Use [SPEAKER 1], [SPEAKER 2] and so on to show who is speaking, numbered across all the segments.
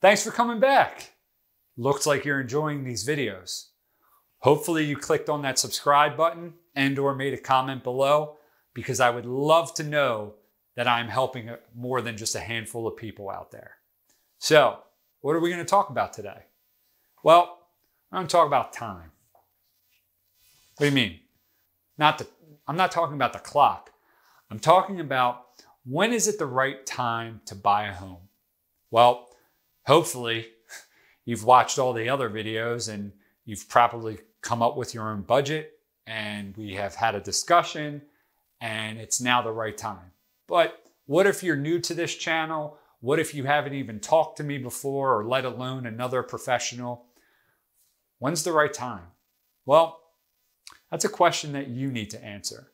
[SPEAKER 1] Thanks for coming back. Looks like you're enjoying these videos. Hopefully you clicked on that subscribe button and/or made a comment below, because I would love to know that I'm helping more than just a handful of people out there. So, what are we going to talk about today? Well, I'm going to talk about time. What do you mean? I'm not talking about the clock. I'm talking about when is it the right time to buy a home? Well, hopefully you've watched all the other videos and you've probably come up with your own budget, and we have had a discussion and it's now the right time. But what if you're new to this channel? What if you haven't even talked to me before, or let alone another professional? When's the right time? Well, that's a question that you need to answer.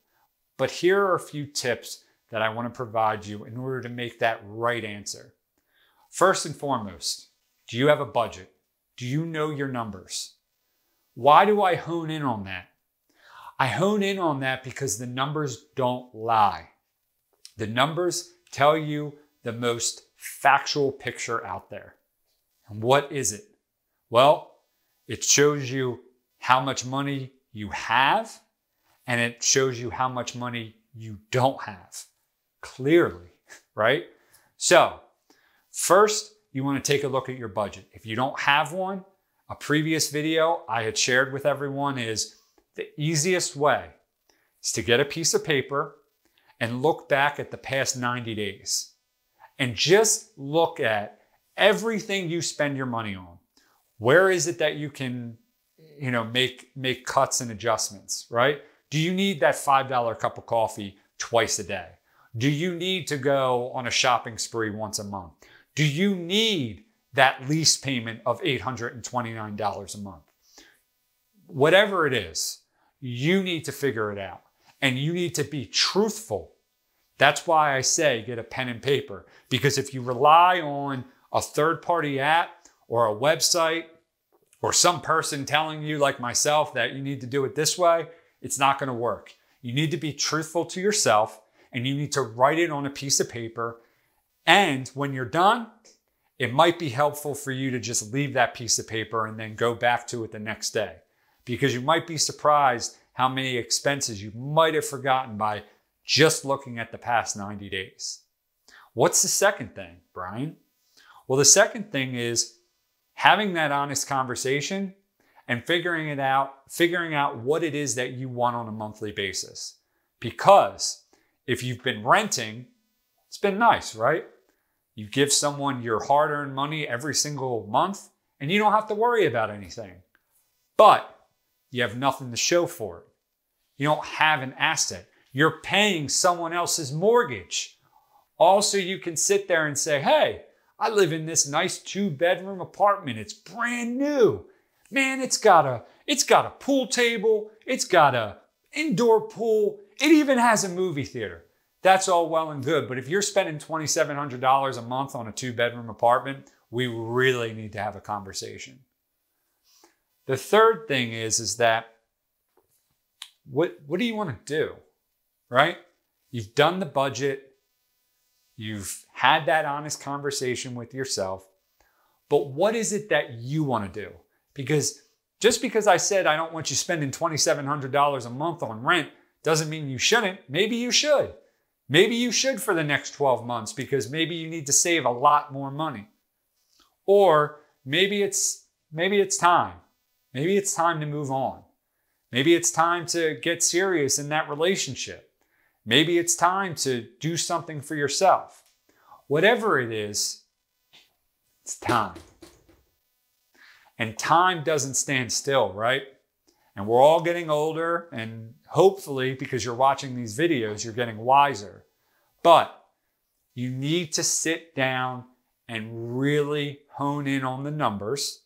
[SPEAKER 1] But here are a few tips that I want to provide you in order to make that right answer. First and foremost, do you have a budget? Do you know your numbers? Why do I hone in on that? I hone in on that because the numbers don't lie. The numbers tell you the most factual picture out there. And what is it? Well, it shows you how much money you have, and it shows you how much money you don't have. Clearly, right? So, first, you want to take a look at your budget. If you don't have one, a previous video I had shared with everyone is the easiest way is to get a piece of paper and look back at the past 90 days. And just look at everything you spend your money on. Where is it that you can, make cuts and adjustments, right? Do you need that $5 cup of coffee twice a day? Do you need to go on a shopping spree once a month? Do you need that lease payment of $829 a month? Whatever it is, you need to figure it out, and you need to be truthful. That's why I say get a pen and paper, because if you rely on a third-party app or a website or some person telling you, like myself, that you need to do it this way, it's not going to work. You need to be truthful to yourself, and you need to write it on a piece of paper. And when you're done, it might be helpful for you to just leave that piece of paper and then go back to it the next day, because you might be surprised how many expenses you might have forgotten by just looking at the past 90 days. What's the second thing, Brian? Well, the second thing is having that honest conversation and figuring out what it is that you want on a monthly basis. Because if you've been renting, it's been nice, right? You give someone your hard-earned money every single month and you don't have to worry about anything. But you have nothing to show for it. You don't have an asset. You're paying someone else's mortgage. Also, you can sit there and say, hey, I live in this nice 2-bedroom apartment. It's brand new. Man, it's got a pool table. It's got an indoor pool. It even has a movie theater. That's all well and good. But if you're spending $2,700 a month on a 2-bedroom apartment, we really need to have a conversation. The third thing is that what do you want to do, right? You've done the budget. You've had that honest conversation with yourself. But what is it that you want to do? Because just because I said I don't want you spending $2,700 a month on rent doesn't mean you shouldn't. Maybe you should. Maybe you should for the next 12 months because maybe you need to save a lot more money. Or maybe it's time. Maybe it's time to move on. Maybe it's time to get serious in that relationship. Maybe it's time to do something for yourself. Whatever it is, it's time. And time doesn't stand still, right? And we're all getting older, and hopefully, because you're watching these videos, you're getting wiser. But you need to sit down and really hone in on the numbers,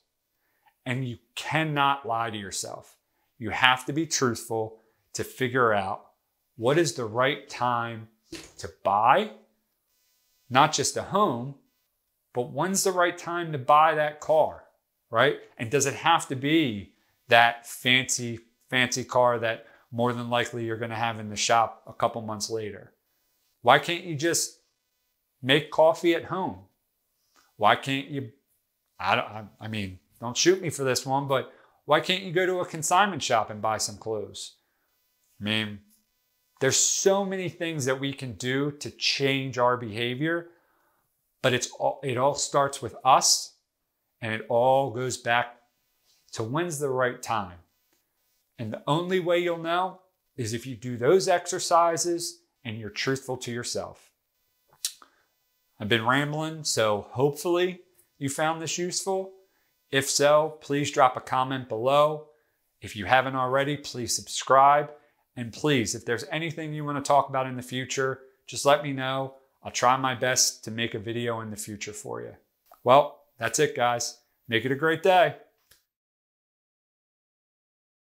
[SPEAKER 1] and you cannot lie to yourself. You have to be truthful to figure out what is the right time to buy, not just a home, but when's the right time to buy that car, right? And does it have to be that fancy car that more than likely you're going to have in the shop a couple months later? Why can't you just make coffee at home? Why can't you I mean, don't shoot me for this one, but why can't you go to a consignment shop and buy some clothes? I mean, there's so many things that we can do to change our behavior, but it all starts with us, and it all goes back to when's the right time. And the only way you'll know is if you do those exercises and you're truthful to yourself. I've been rambling, so hopefully you found this useful. If so, please drop a comment below. If you haven't already, please subscribe. And please, if there's anything you want to talk about in the future, just let me know. I'll try my best to make a video in the future for you. Well, that's it, guys. Make it a great day.